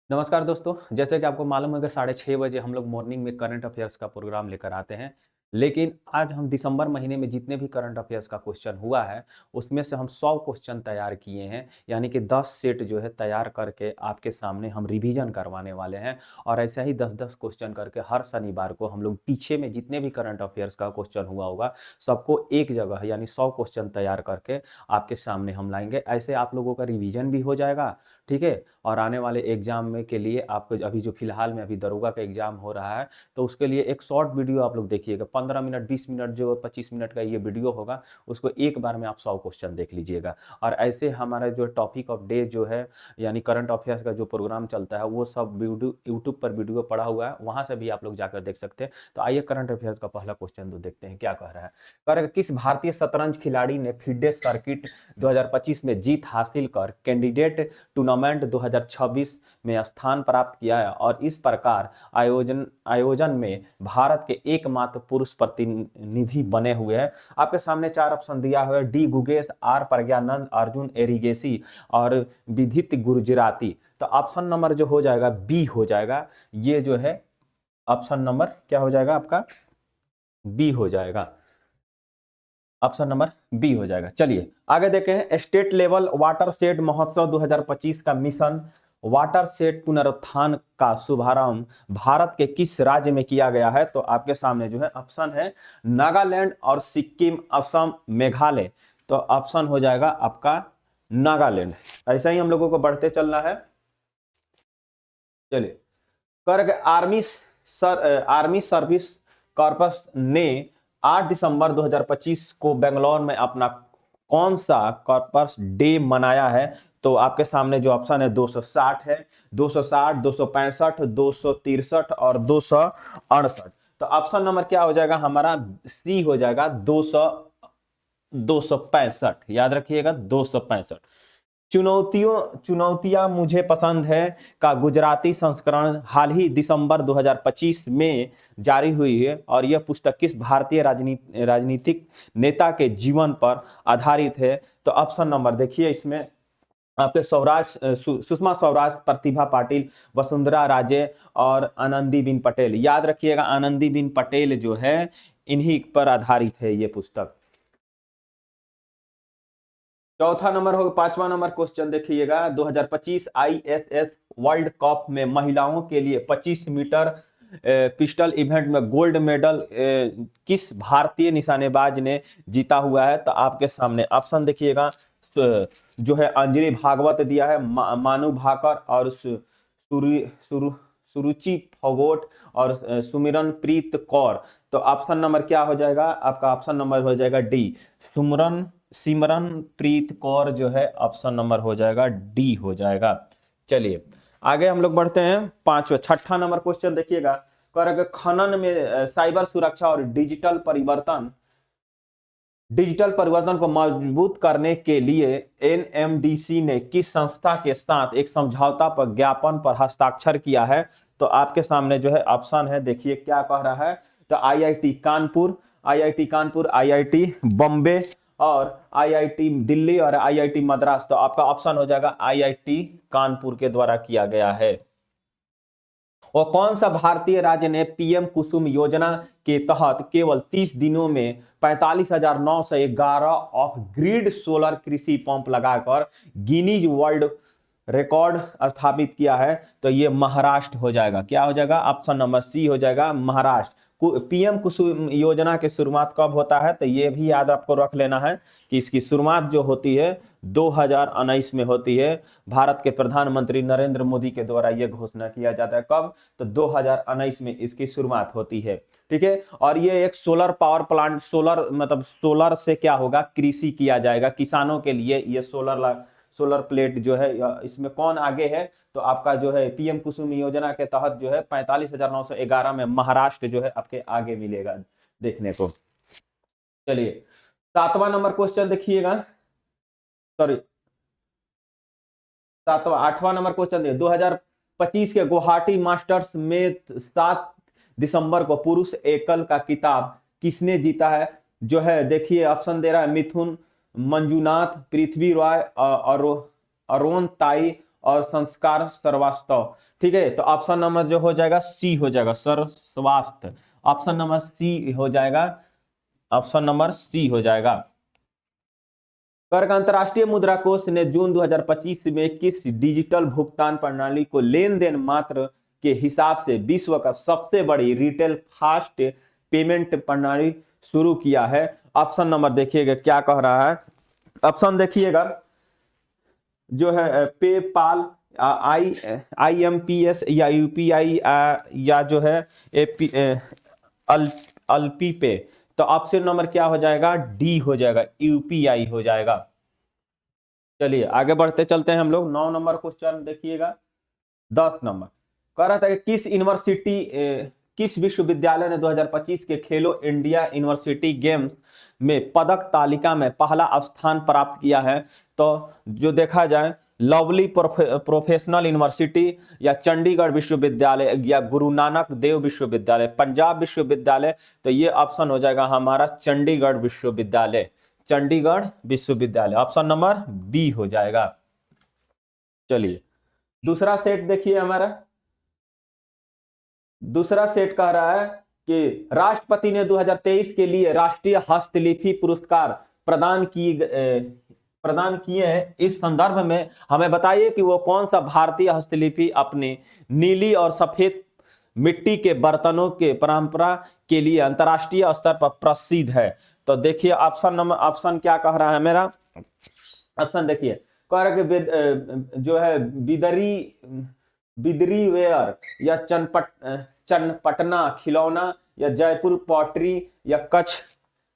नमस्कार दोस्तों, जैसे कि आपको मालूम है कि 6:30 बजे हम लोग मॉर्निंग में करंट अफेयर्स का प्रोग्राम लेकर आते हैं। लेकिन आज हम दिसंबर महीने में जितने भी करंट अफेयर्स का क्वेश्चन हुआ है, उसमें से हम 100 क्वेश्चन तैयार किए हैं। यानी कि 10 सेट जो है तैयार करके आपके सामने हम रिवीजन करवाने वाले हैं। और ऐसे ही 10-10 क्वेश्चन करके हर शनिवार को हम लोग पीछे में जितने भी करंट अफेयर्स का क्वेश्चन हुआ होगा, सबको एक जगह यानी 100 क्वेश्चन तैयार करके आपके सामने हम लाएँगे। ऐसे आप लोगों का रिवीजन भी हो जाएगा, ठीक है? और आने वाले एग्जाम में के लिए आपको अभी जो फिलहाल में अभी दरोगा का एग्जाम हो रहा है, तो उसके लिए एक शॉर्ट वीडियो आप लोग देखिएगा। 15 मिनट 20 मिनट जो 25 मिनट का ये वीडियो होगा, उसको एक बार में आप 100 क्वेश्चन देख लीजिएगा। और ऐसे हमारा जो टॉपिक ऑफ डे जो है, यानी करंट अफेयर्स का जो प्रोग्राम चलता है, वो सब वीडियो यूट्यूब पर वीडियो पड़ा हुआ है, वहां से भी आप लोग जाकर देख सकते हैं। तो आइए करंट अफेयर्स का पहला क्वेश्चन तो देखते हैं क्या कह रहा है। कह रहा है किस भारतीय शतरंज खिलाड़ी ने फिडे सर्किट 2025 में जीत हासिल कर कैंडिडेट टूर्नामेंट 2026 में स्थान प्राप्त किया है और इस प्रकार आयोजन आयोजन में भारत के एकमात्र पुरुष प्रतिनिधि बने हुए हैं। आपके सामने 4 ऑप्शन दिया हुआ है, डी गुगेश, आर प्रज्ञानंद, अर्जुन एरिगेसी और विदित गुजराती। तो ऑप्शन नंबर जो हो जाएगा बी हो जाएगा। ये जो है ऑप्शन नंबर क्या हो जाएगा आपका, बी हो जाएगा। ऑप्शन नंबर बी हो जाएगा। चलिए आगे देखें हैं, स्टेट लेवल वाटर शेड महोत्सव 2025 का मिशन वाटर शेड पुनरुत्थान का शुभारंभ भारत के किस राज्य में किया गया है? तो आपके सामने जो है ऑप्शन है नागालैंड और सिक्किम, असम, मेघालय। तो ऑप्शन हो जाएगा आपका नागालैंड। ऐसा ही हम लोगों को बढ़ते चलना है। चलिए कर्ग आर्मी सर्विस कॉर्पस ने 8 दिसंबर 2025 को बेंगलोर में अपना कौन सा कॉर्पस डे मनाया है? तो आपके सामने जो ऑप्शन है 260 है, 260, 265, 263 और 268। तो ऑप्शन नंबर क्या हो जाएगा हमारा, सी हो जाएगा 265। याद रखिएगा 265। चुनौतियां मुझे पसंद है का गुजराती संस्करण हाल ही दिसंबर 2025 में जारी हुई है और यह पुस्तक किस भारतीय राजनीतिक नेता के जीवन पर आधारित है? तो ऑप्शन नंबर देखिए इसमें आपके सुषमा स्वराज, प्रतिभा पाटिल, वसुंधरा राजे और आनंदीबेन पटेल। याद रखिएगा आनंदीबेन पटेल जो है इन्हीं पर आधारित है ये पुस्तक। चौथा नंबर होगा, 5वां नंबर क्वेश्चन देखिएगा, 2025 आईएसएस वर्ल्ड कप में महिलाओं के लिए 25 मीटर पिस्टल इवेंट में गोल्ड मेडल किस भारतीय निशानेबाज ने जीता हुआ है? तो आपके सामने ऑप्शन देखिएगा, जो है अंजलि भागवत दिया है, मानु भाकर और सुरुचि फोगोट और सुमिरन प्रीत कौर। तो ऑप्शन नंबर क्या हो जाएगा आपका, ऑप्शन नंबर हो जाएगा डी, सिमरन प्रीत कौर जो है ऑप्शन नंबर हो जाएगा डी हो जाएगा। चलिए आगे हम लोग बढ़ते हैं। छठा नंबर क्वेश्चन देखिएगा, कर खनन में साइबर सुरक्षा और डिजिटल परिवर्तन को मजबूत करने के लिए एनएमडीसी ने किस संस्था के साथ एक समझौता पर ज्ञापन पर हस्ताक्षर किया है? तो आपके सामने जो है ऑप्शन है, देखिए क्या कह रहा है। तो आईआईटी कानपुर, आईआईटी बॉम्बे और आईआईटी दिल्ली और आईआईटी मद्रास। तो आपका ऑप्शन हो जाएगा आईआईटी कानपुर के द्वारा किया गया है। और कौन सा भारतीय राज्य ने पीएम कुसुम योजना के तहत केवल 30 दिनों में 45,911 ऑफ ग्रिड सोलर कृषि पंप लगाकर गिनीज वर्ल्ड रिकॉर्ड स्थापित किया है? तो ये महाराष्ट्र हो जाएगा। क्या हो जाएगा, ऑप्शन नंबर सी हो जाएगा महाराष्ट्र। पीएम कुसुम योजना की शुरुआत कब होता है? तो ये भी याद आपको रख लेना है कि इसकी शुरुआत जो होती है 2019 में होती है। भारत के प्रधानमंत्री नरेंद्र मोदी के द्वारा यह घोषणा किया जाता है। कब? तो 2019 में इसकी शुरुआत होती है, ठीक है। और ये एक सोलर पावर प्लांट, सोलर से क्या होगा, कृषि किया जाएगा किसानों के लिए। ये सोलर प्लेट जो है, इसमें कौन आगे है? तो आपका जो है पीएम कुसुम योजना के तहत जो है 45,911 में महाराष्ट्र जो है आपके आगे मिलेगा देखने को। चलिए 7वां नंबर क्वेश्चन देखिएगा, सॉरी 8वां नंबर क्वेश्चन देखिए, 2025 के गुवाहाटी मास्टर्स में 7 दिसंबर को पुरुष एकल का किताब किसने जीता है? जो है देखिए ऑप्शन दे रहा है, मिथुन, मंजुनाथ, पृथ्वी रॉय और अरोन ताई और संस्कार सर्वास्तव। ठीक है, तो ऑप्शन नंबर जो हो जाएगा सी हो जाएगा, सर्वस्वास्थ्य। ऑप्शन नंबर सी हो जाएगा, ऑप्शन नंबर सी हो जाएगा। कर्क अंतरराष्ट्रीय मुद्रा कोष ने जून 2025 में किस डिजिटल भुगतान प्रणाली को लेन देन मात्र के हिसाब से विश्व का सबसे बड़ी रिटेल फास्ट पेमेंट प्रणाली शुरू किया है? ऑप्शन नंबर देखिएगा क्या कह रहा है, ऑप्शन देखिएगा जो है पेपाल, IMPS या UPI या जो है अल्पी पे। तो ऑप्शन नंबर क्या हो जाएगा, डी हो जाएगा, UPI हो जाएगा। चलिए आगे बढ़ते चलते हैं हम लोग। 9 नंबर क्वेश्चन देखिएगा। 10 नंबर कह रहा था कि किस विश्वविद्यालय ने 2025 के खेलो इंडिया यूनिवर्सिटी गेम्स में पदक तालिका में पहला स्थान प्राप्त किया है? तो जो देखा जाए लवली प्रोफेशनल यूनिवर्सिटी या चंडीगढ़ विश्वविद्यालय या गुरु नानक देव विश्वविद्यालय, पंजाब विश्वविद्यालय, तो ये ऑप्शन हो जाएगा हमारा चंडीगढ़ विश्वविद्यालय, चंडीगढ़ विश्वविद्यालय। ऑप्शन नंबर बी हो जाएगा। चलिए दूसरा सेट देखिए हमारा। दूसरा सेट कह रहा है कि राष्ट्रपति ने 2023 के लिए राष्ट्रीय हस्तलिपि पुरस्कार प्रदान किए हैं। इस संदर्भ में हमें बताइए कि वो कौन सा भारतीय हस्तलिपि अपने नीली और सफेद मिट्टी के बर्तनों के परंपरा के लिए अंतरराष्ट्रीय स्तर पर प्रसिद्ध है। तो देखिए ऑप्शन क्या कह रहा है मेरा, ऑप्शन देखिए कह रहा है कि जो है बिदरी वेयर या चनपटना खिलौना या जयपुर पॉटरी या कच्छ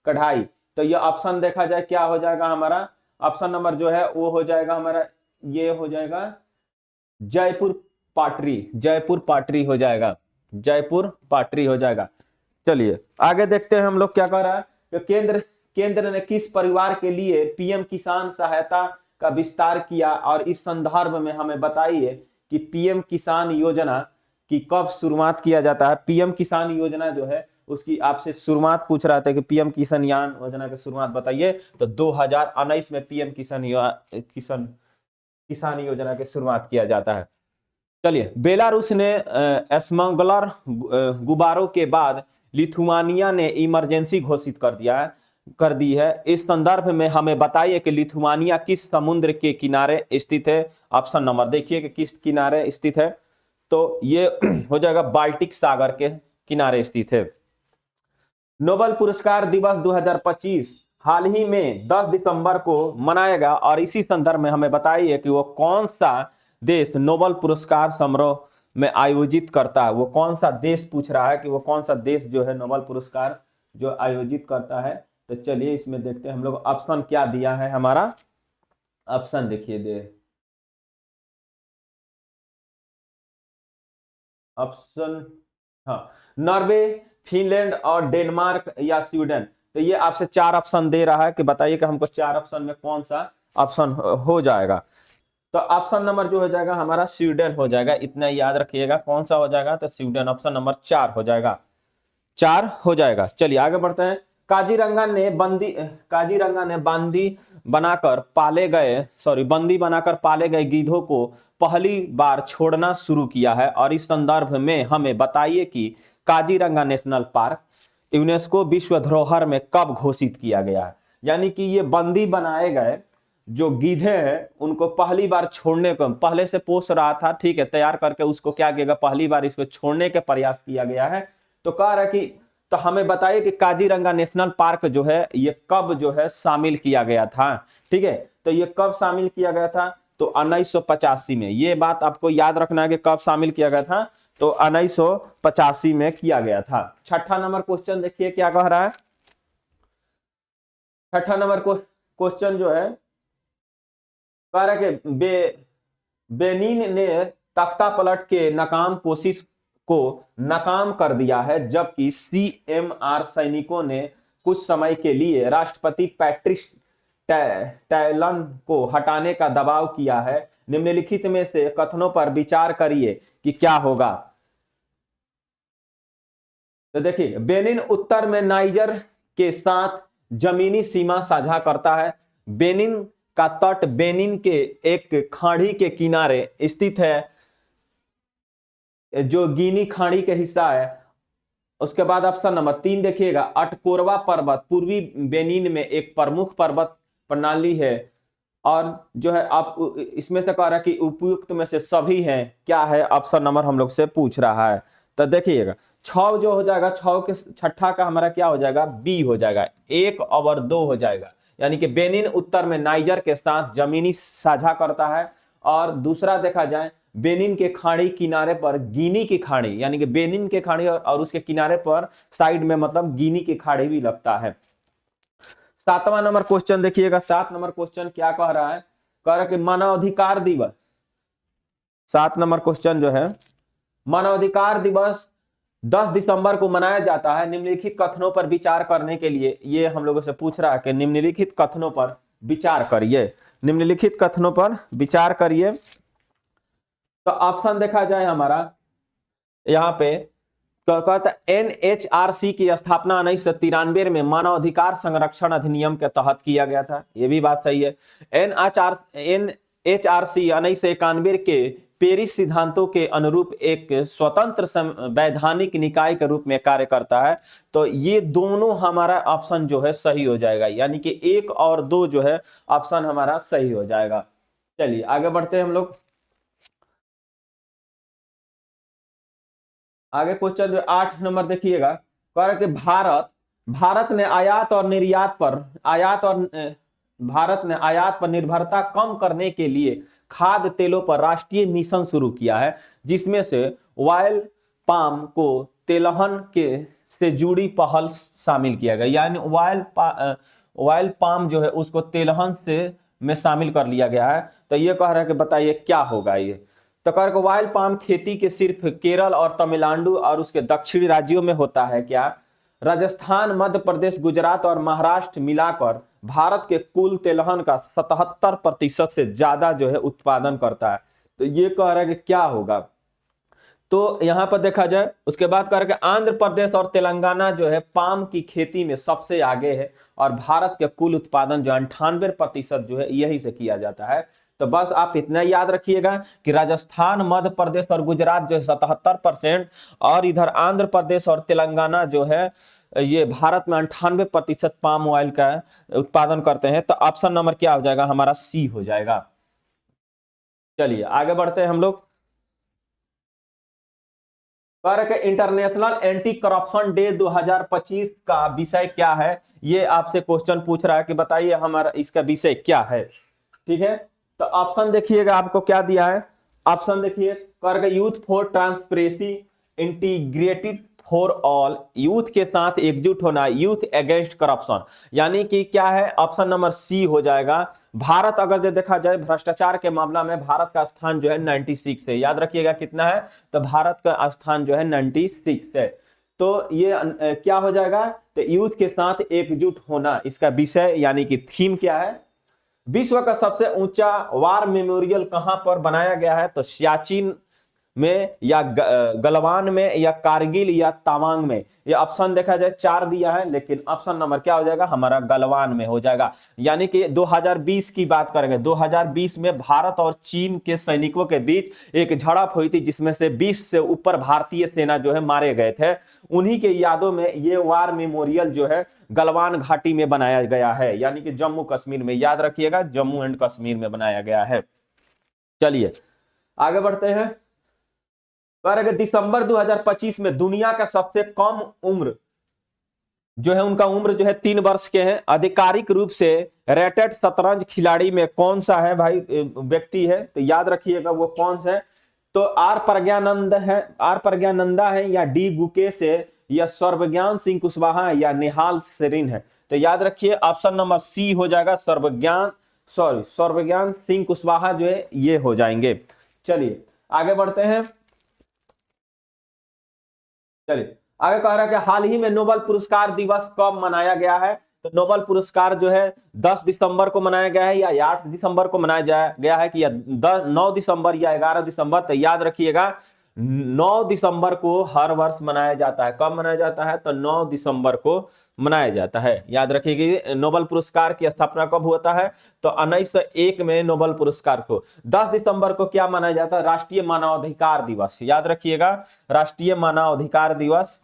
कढ़ाई। तो ये ऑप्शन देखा जाए क्या हो जाएगा हमारा, ऑप्शन नंबर जो है वो हो जाएगा हमारा, ये हो जाएगा जयपुर पाटरी, जयपुर पाटरी हो जाएगा, जयपुर पाटरी हो जाएगा। चलिए आगे देखते हैं हम लोग क्या कह रहा है कि केंद्र ने किस परिवार के लिए PM किसान सहायता का विस्तार किया, और इस संदर्भ में हमें बताइए कि PM किसान योजना की कब शुरुआत किया जाता है? PM किसान योजना जो है उसकी आपसे शुरुआत पूछ रहा था कि PM किसान योजना की शुरुआत बताइए। तो 2019 में PM किसान योजना की शुरुआत किया जाता है। चलिए बेलारूस ने स्मगलर गुब्बारों के बाद लिथुआनिया ने इमरजेंसी घोषित कर दी है। इस संदर्भ में हमें बताइए कि लिथुआनिया किस समुद्र के किनारे स्थित है? ऑप्शन नंबर देखिए कि किस किनारे स्थित है, तो ये हो जाएगा बाल्टिक सागर के किनारे स्थित है। नोबेल पुरस्कार दिवस 2025 हाल ही में 10 दिसंबर को मनाएगा, और इसी संदर्भ में हमें बताइए कि वो कौन सा देश नोबेल पुरस्कार समारोह में आयोजित करता है। वो कौन सा देश पूछ रहा है कि वो कौन सा देश जो है नोबेल पुरस्कार जो आयोजित करता है। तो चलिए इसमें देखते हैं हम लोग ऑप्शन क्या दिया है हमारा, ऑप्शन देखिए दे ऑप्शन, हाँ, नॉर्वे, फिनलैंड और डेनमार्क या स्वीडन। तो ये आपसे 4 ऑप्शन दे रहा है कि बताइए कि हमको 4 ऑप्शन में कौन सा ऑप्शन हो जाएगा। तो ऑप्शन नंबर जो हो जाएगा हमारा स्वीडन हो जाएगा, इतना याद रखिएगा कौन सा हो जाएगा, तो स्वीडन ऑप्शन नंबर 4 हो जाएगा, 4 हो जाएगा। चलिए आगे बढ़ते हैं। काजीरंगा ने बंदी बनाकर पाले गए गीधों को पहली बार छोड़ना शुरू किया है, और इस संदर्भ में हमें बताइए कि काजीरंगा नेशनल पार्क यूनेस्को विश्व धरोहर में कब घोषित किया गया है। यानी कि ये बंदी बनाए गए जो गीधे हैं उनको पहली बार छोड़ने को, पहले से पोस रहा था, ठीक है, तैयार करके उसको क्या किया, पहली बार इसको छोड़ने के प्रयास किया गया है। तो कह रहा कि तो हमें बताइए कि काजीरंगा नेशनल पार्क जो है ये कब जो है शामिल किया गया था। ठीक है, तो ये कब शामिल किया गया था, तो 1985 में। ये बात आपको याद रखना है कि कब शामिल किया गया था, तो 1985 में किया गया था। छठा नंबर क्वेश्चन देखिए क्या कह रहा है। छठा नंबर क्वेश्चन जो है कह रहा है कि बेनिन ने तख्ता पलट के नाकाम कोशिश को नाकाम कर दिया है, जबकि CMR सैनिकों ने कुछ समय के लिए राष्ट्रपति पैट्रिस टैलन को हटाने का दबाव किया है। निम्नलिखित में से कथनों पर विचार करिए कि क्या होगा। तो देखिए बेनिन उत्तर में नाइजर के साथ जमीनी सीमा साझा करता है। बेनिन का तट बेनिन के एक खाड़ी के किनारे स्थित है, जो गिनी खाड़ी के हिस्सा है। उसके बाद ऑप्शन नंबर 3 देखिएगा, अटकोरवा पर्वत पूर्वी बेनिन में एक प्रमुख पर्वत प्रणाली है। और जो है आप इसमें से कह रहा है कि उपयुक्त में से सभी हैं, क्या है ऑप्शन नंबर हम लोग से पूछ रहा है। तो देखिएगा 6 जो हो जाएगा, 6 के छठा का हमारा क्या हो जाएगा, बी हो जाएगा, 1 और 2 हो जाएगा। यानी कि बेनिन उत्तर में नाइजर के साथ जमीनी साझा करता है। और दूसरा देखा जाए, बेनिन के खाड़ी किनारे पर गिनी की खाड़ी, यानी कि बेनिन के खाड़ी और उसके किनारे पर साइड में मतलब गिनी की खाड़ी भी लगता है। 7वां नंबर क्वेश्चन देखिएगा, 7 नंबर क्वेश्चन क्या कह रहा है, कह रहा है कि मानवाधिकार दिवस, 7 नंबर क्वेश्चन जो है, मानवाधिकार दिवस 10 दिसंबर को मनाया जाता है निम्नलिखित कथनों पर विचार करने के लिए। ये हम लोगों से पूछ रहा है कि निम्नलिखित कथनों पर विचार करिए, निम्नलिखित कथनों पर विचार करिए। तो ऑप्शन देखा जाए हमारा यहाँ पे कहता NHRC की स्थापना 1993 में मानवाधिकार संरक्षण अधिनियम के तहत किया गया था, ये भी बात सही है। NHRC 1991 के पेरिस सिद्धांतों के अनुरूप एक स्वतंत्र वैधानिक निकाय के रूप में कार्य करता है। तो ये दोनों हमारा ऑप्शन जो है सही हो जाएगा, यानी कि 1 और 2 जो है ऑप्शन हमारा सही हो जाएगा। चलिए आगे बढ़ते हैं हम लोग। आगे क्वेश्चन जो 8 नंबर देखिएगा, कह रहा कि भारत ने आयात और निर्भरता कम करने के लिए खाद्य तेलों पर राष्ट्रीय मिशन शुरू किया है, जिसमें से ऑयल पाम को तेलहन के से जुड़ी पहल शामिल किया गया। यानी ऑयल पाम जो है उसको तेलहन से में शामिल कर लिया गया है। तो ये कह रहा है कि बताइए क्या होगा ये। तो कह रहा है ऑयल पाम खेती के सिर्फ केरल और तमिलनाडु और उसके दक्षिणी राज्यों में होता है क्या? राजस्थान, मध्य प्रदेश, गुजरात और महाराष्ट्र मिलाकर भारत के कुल तेलहन का 77% से ज्यादा जो है उत्पादन करता है। तो ये कह रहा है कि क्या होगा। तो यहां पर देखा जाए, उसके बाद कह रहा है कि आंध्र प्रदेश और तेलंगाना जो है पाम की खेती में सबसे आगे है और भारत के कुल उत्पादन जो 98% जो है यही से किया जाता है। तो बस आप इतना याद रखिएगा कि राजस्थान, मध्य प्रदेश और गुजरात जो है 77% और इधर आंध्र प्रदेश और तेलंगाना जो है ये भारत में 98% पाम ऑयल का उत्पादन करते हैं। तो ऑप्शन नंबर क्या हो जाएगा हमारा, सी हो जाएगा। चलिए आगे बढ़ते हैं हम लोग। इंटरनेशनल एंटी करप्शन डे 2025 का विषय क्या है, ये आपसे क्वेश्चन पूछ रहा है कि बताइए हमारा इसका विषय क्या है। ठीक है, तो ऑप्शन देखिएगा आपको क्या दिया है। ऑप्शन देखिए, करके youth for transparency integrated for all, youth के साथ एकजुट होना, यूथ अगेंस्ट करप्शन, यानी कि क्या है ऑप्शन नंबर सी हो जाएगा। भारत अगर जो देखा जाए भ्रष्टाचार के मामला में भारत का स्थान जो है 96 है, याद रखिएगा कितना है, तो भारत का स्थान जो है 96 है। तो ये क्या हो जाएगा, तो यूथ के साथ एकजुट होना इसका विषय यानी कि थीम क्या है। विश्व का सबसे ऊंचा वार मेमोरियल कहां पर बनाया गया है, तो सियाचिन में या गलवान में या कारगिल या तवांग में। ये ऑप्शन देखा जाए 4 दिया है, लेकिन ऑप्शन नंबर क्या हो जाएगा हमारा, गलवान में हो जाएगा। यानी कि 2020 की बात करेंगे, 2020 में भारत और चीन के सैनिकों के बीच एक झड़प हुई थी, जिसमें से 20 से ऊपर भारतीय सेना जो है मारे गए थे। उन्हीं के यादों में ये वार मेमोरियल जो है गलवान घाटी में बनाया गया है, यानी कि जम्मू कश्मीर में, याद रखिएगा जम्मू एंड कश्मीर में बनाया गया है। चलिए आगे बढ़ते हैं। दिसंबर 2025 में दुनिया का सबसे कम उम्र जो है उनका उम्र जो है 3 वर्ष के हैं। आधिकारिक रूप से रेटेड शतरंज खिलाड़ी में कौन सा है भाई व्यक्ति है, तो याद रखिएगा वो कौन सा है। तो आर प्रज्ञानंदा है या डी गुकेश है या सर्वज्ञान सिंह कुशवाहा या निहाल सेरिन है। तो याद रखिए ऑप्शन नंबर सी हो जाएगा, सर्वज्ञान सिंह कुशवाहा जो है ये हो जाएंगे। चलिए आगे बढ़ते हैं। चलिए आगे कह रहा है कि हाल ही में नोबेल पुरस्कार दिवस कब मनाया गया है, तो नोबेल पुरस्कार जो है 10 दिसंबर को मनाया गया है या 8 दिसंबर को मनाया गया है कि या 9 दिसंबर या 11 दिसंबर। तो याद रखिएगा 9 दिसंबर को हर वर्ष मनाया जाता है। कब मनाया जाता है? तो 9 दिसंबर को मनाया जाता है। याद रखिएगा, नोबेल पुरस्कार की स्थापना कब होता है? तो 1901 में नोबेल पुरस्कार को। 10 दिसंबर को क्या मनाया जाता है? राष्ट्रीय मानवाधिकार दिवस। याद रखिएगा, राष्ट्रीय मानवाधिकार दिवस,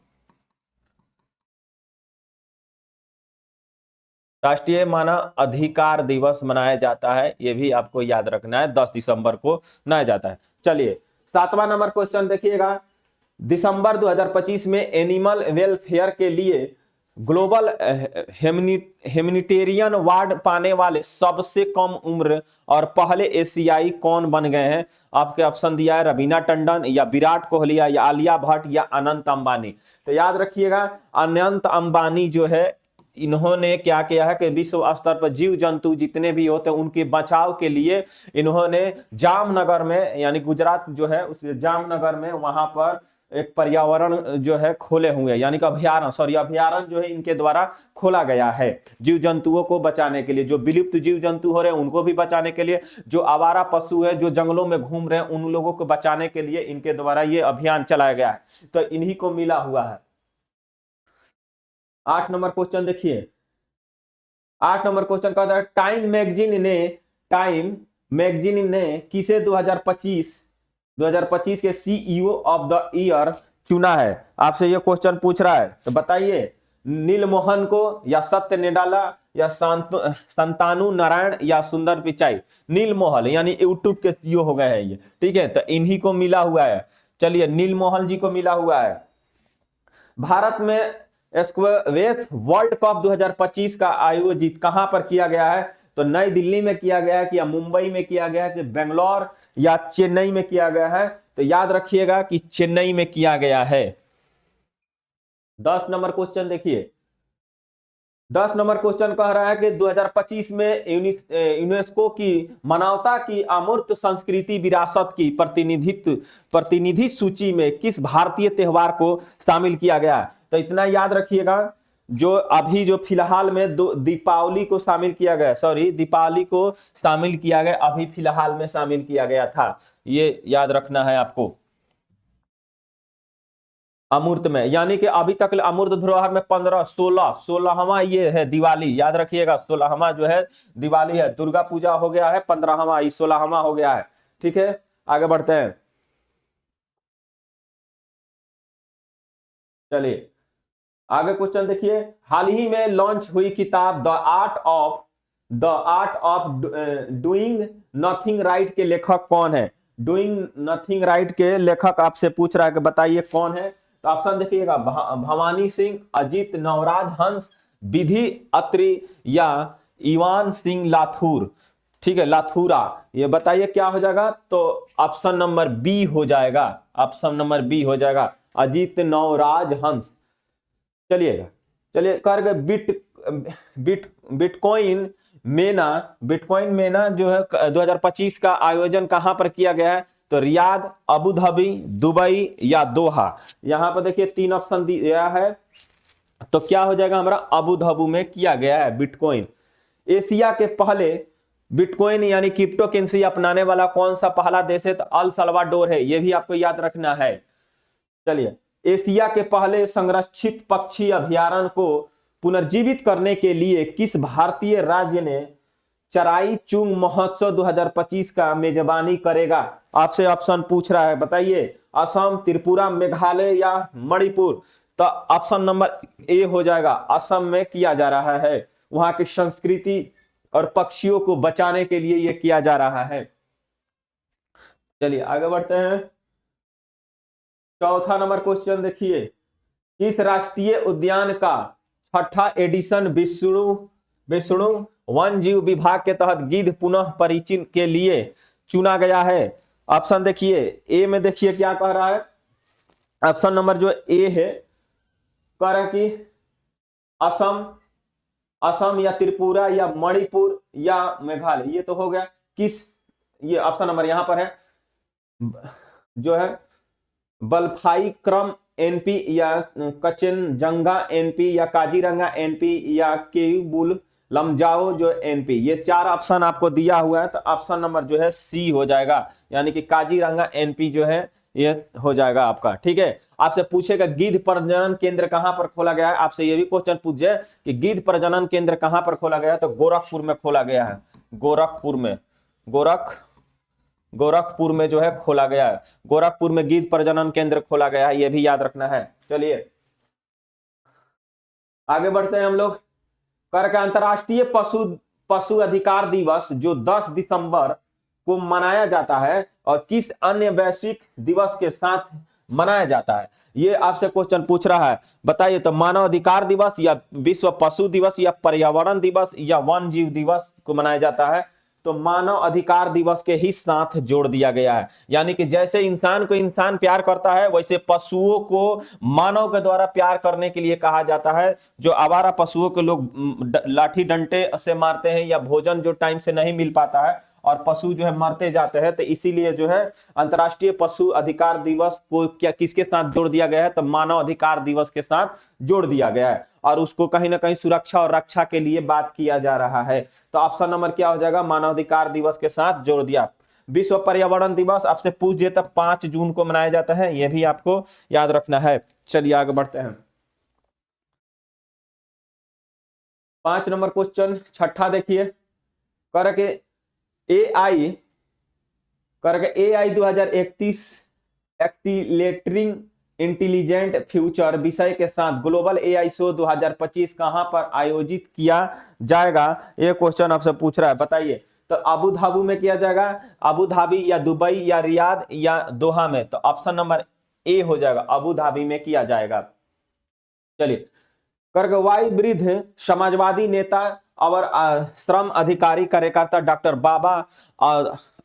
राष्ट्रीय मानव अधिकार दिवस मनाया जाता है। यह भी आपको याद रखना है, 10 दिसंबर को मनाया जाता है। चलिए 7वां नंबर क्वेश्चन देखिएगा। दिसंबर 2025 में एनिमल वेलफेयर के लिए ग्लोबल ह्यूमैनिटेरियन अवार्ड पाने वाले सबसे कम उम्र और पहले एशियाई कौन बन गए हैं? आपके ऑप्शन दिया है रवीना टंडन, या विराट कोहली, या आलिया भट्ट, या अनंत अंबानी। तो याद रखिएगा, अनंत अंबानी जो है, इन्होंने क्या किया है कि विश्व स्तर पर जीव जंतु जितने भी होते हैं उनके बचाव के लिए इन्होंने जामनगर में, यानी गुजरात जो है उस जामनगर में, वहां पर एक पर्यावरण जो है खोले हुए, यानी कि अभ्यारण्य जो है इनके द्वारा खोला गया है जीव जंतुओं को बचाने के लिए। जो विलुप्त जीव जंतु हो रहे हैं उनको भी बचाने के लिए, जो आवारा पशु है जो जंगलों में घूम रहे हैं उन लोगों को बचाने के लिए इनके द्वारा ये अभियान चलाया गया है। तो इन्हीं को मिला हुआ है। 8 नंबर क्वेश्चन देखिए। 8 नंबर क्वेश्चन कहता है टाइम मैगजीन ने किसे 2025 के सीईओ ऑफ द ईयर चुना है? आपसे ये क्वेश्चन पूछ रहा है, तो बताइए नीलमोहन को, या सत्य निडाला, या संतानु नारायण, या सुंदर पिचाई। नीलमोहन यानी यूट्यूब के सीईओ हो गए हैं ये, ठीक है, तो इन्हीं को मिला हुआ है। चलिए नीलमोहन जी को मिला हुआ है। भारत में स्क्वैश वर्ल्ड कप 2025 का आयोजित कहां पर किया गया है? तो नई दिल्ली में किया गया है, कि या मुंबई में किया गया है, कि बेंगलोर या चेन्नई में किया गया है? तो याद रखिएगा कि चेन्नई में किया गया है। 10 नंबर क्वेश्चन देखिए। 10 नंबर क्वेश्चन कह रहा है कि 2025 में यूनेस्को की मानवता की अमूर्त संस्कृति विरासत की प्रतिनिधि सूची में किस भारतीय त्योहार को शामिल किया गया? तो इतना याद रखिएगा, जो फिलहाल में दीपावली को शामिल किया गया, दीपावली को शामिल किया गया, अभी फिलहाल में शामिल किया गया था, ये याद रखना है आपको। अमूर्त में, यानी कि अभी तक अमूर्त धरोहर में 16वां ये है दिवाली। याद रखिएगा 16वां जो है दिवाली है। दुर्गा पूजा हो गया है 15वां, 16वां हो गया है। ठीक है, आगे बढ़ते हैं। चलिए आगे क्वेश्चन देखिए। हाल ही में लॉन्च हुई किताब the art of doing nothing right के लेखक कौन है? डूइंग नथिंग राइट के लेखक आपसे पूछ रहा है कि बताइए कौन है। तो ऑप्शन देखिएगा भवानी सिंह, अजीत नवराज हंस, विधि अत्री, या इवान सिंह लाथुर। ठीक है, लाथुरा। ये बताइए क्या हो जाएगा? तो ऑप्शन नंबर बी हो जाएगा, ऑप्शन नंबर बी हो जाएगा, अजीत नवराज हंस। चलिए कर गए बिटकॉइन मेना जो है 2025 का आयोजन कहां पर किया गया है? तो रियाद, अबू धाबी, दुबई, या दोहा। यहां पर देखिए 3 ऑप्शन दिया है, तो क्या हो जाएगा हमारा? अबू धाबी में किया गया है बिटकॉइन। एशिया के पहले बिटकॉइन यानी क्रिप्टो करेंसी अपनाने वाला कौन सा पहला देश है? तो अल सल्वाडोर है, यह भी आपको याद रखना है। चलिए, एशिया के पहले संरक्षित पक्षी अभयारण्य को पुनर्जीवित करने के लिए किस भारतीय राज्य ने चराई चुंग महोत्सव 2025 का मेजबानी करेगा? आपसे ऑप्शन पूछ रहा है, बताइए असम, त्रिपुरा, मेघालय, या मणिपुर। तो ऑप्शन नंबर ए हो जाएगा, असम में किया जा रहा है। वहां की संस्कृति और पक्षियों को बचाने के लिए यह किया जा रहा है। चलिए आगे बढ़ते हैं। चौथा नंबर क्वेश्चन देखिए। इस राष्ट्रीय उद्यान का 6ठा एडिशन विष्णु वन जीव विभाग के तहत गिद्ध पुनः परिचय के लिए चुना गया है। ऑप्शन देखिए, ए में देखिए क्या कह रहा है। ऑप्शन नंबर जो ए है कह रहा है कि असम या त्रिपुरा या मणिपुर या मेघालय। ये तो हो गया किस, ये ऑप्शन नंबर यहां पर है जो है बल्फाई क्रम एनपी, या कचनजंगा एनपी, या काजीरंगा एनपी, या केबुल लमजाओ जो एनपी। ये 4 ऑप्शन आपको दिया हुआ है, तो ऑप्शन नंबर जो है सी हो जाएगा, यानी कि काजीरंगा एनपी जो है ये हो जाएगा आपका। ठीक है, आपसे पूछेगा गिद्ध प्रजनन केंद्र कहां पर खोला गया है, आपसे ये भी क्वेश्चन पूछ जाए कि गिद्ध प्रजनन केंद्र कहां पर खोला गया है, तो गोरखपुर में खोला गया है। गोरखपुर में, गोरखपुर में जो है खोला गया है। गोरखपुर में गिद्ध प्रजनन केंद्र खोला गया है, ये भी याद रखना है। चलिए आगे बढ़ते हैं हम लोग। कर अंतरराष्ट्रीय पशु अधिकार दिवस जो 10 दिसंबर को मनाया जाता है और किस अन्य वैश्विक दिवस के साथ मनाया जाता है, ये आपसे क्वेश्चन पूछ रहा है। बताइए तो मानव अधिकार दिवस या विश्व पशु दिवस या पर्यावरण दिवस या वन जीव दिवस को मनाया जाता है, तो मानव अधिकार दिवस के ही साथ जोड़ दिया गया है। यानी कि जैसे इंसान को इंसान प्यार करता है, वैसे पशुओं को मानव के द्वारा प्यार करने के लिए कहा जाता है। जो आवारा पशुओं को लोग लाठी डंडे से मारते हैं या भोजन जो टाइम से नहीं मिल पाता है और पशु जो है मरते जाते हैं, तो इसीलिए जो है अंतर्राष्ट्रीय पशु अधिकार दिवस को क्या किसके साथ जोड़ दिया गया है, तो मानव अधिकार दिवस के साथ जोड़ दिया गया है और उसको कहीं ना कहीं सुरक्षा और रक्षा के लिए बात किया जा रहा है। तो ऑप्शन नंबर क्या हो जाएगा, मानवाधिकार दिवस के साथ जोड़ दिया। विश्व पर्यावरण दिवस आपसे पूछ दिए तब 5 जून को मनाया जाता है, यह भी आपको याद रखना है। चलिए आगे बढ़ते हैं। 5 नंबर क्वेश्चन छठा देखिए, करके AI 2031 एक्सीलेटरिंग इंटेलिजेंट फ्यूचर विषय के साथ ग्लोबल AI शो 2025 कहां पर आयोजित किया जाएगा, ये क्वेश्चन आपसे पूछ रहा है। बताइए तो अबू धाबी में किया जाएगा, अबू धाबी या दुबई या रियाद या दोहा में, तो ऑप्शन नंबर ए हो जाएगा, अबू धाबी में किया जाएगा। चलिए करगवाई वृद्ध समाजवादी नेता और श्रम अधिकारी कार्यकर्ता डॉक्टर बाबा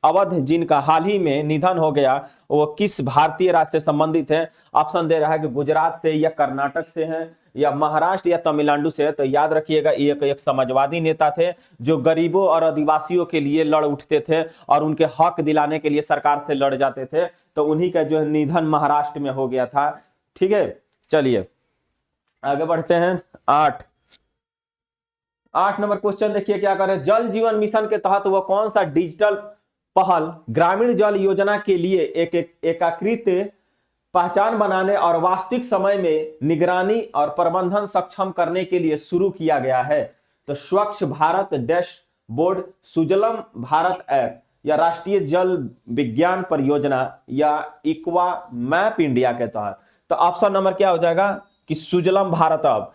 अवध जिनका हाल ही में निधन हो गया, वो किस भारतीय राज्य से संबंधित है। ऑप्शन दे रहा है कि गुजरात से या कर्नाटक से हैं या महाराष्ट्र या तमिलनाडु से है। तो याद रखिएगा एक समाजवादी नेता थे जो गरीबों और आदिवासियों के लिए लड़ उठते थे और उनके हक दिलाने के लिए सरकार से लड़ जाते थे, तो उन्हीं का जो है निधन महाराष्ट्र में हो गया था। ठीक है, चलिए आगे बढ़ते हैं। 8 नंबर क्वेश्चन देखिए क्या करें, जल जीवन मिशन के तहत वह कौन सा डिजिटल पहल ग्रामीण जल योजना के लिए एकीकृत पहचान बनाने और वास्तविक समय में निगरानी और प्रबंधन सक्षम करने के लिए शुरू किया गया है। तो स्वच्छ भारत डैशबोर्ड, सुजलम भारत ऐप या राष्ट्रीय जल विज्ञान परियोजना या इक्वा मैप इंडिया के तहत। तो ऑप्शन नंबर क्या हो जाएगा कि सुजलम भारत ऐप,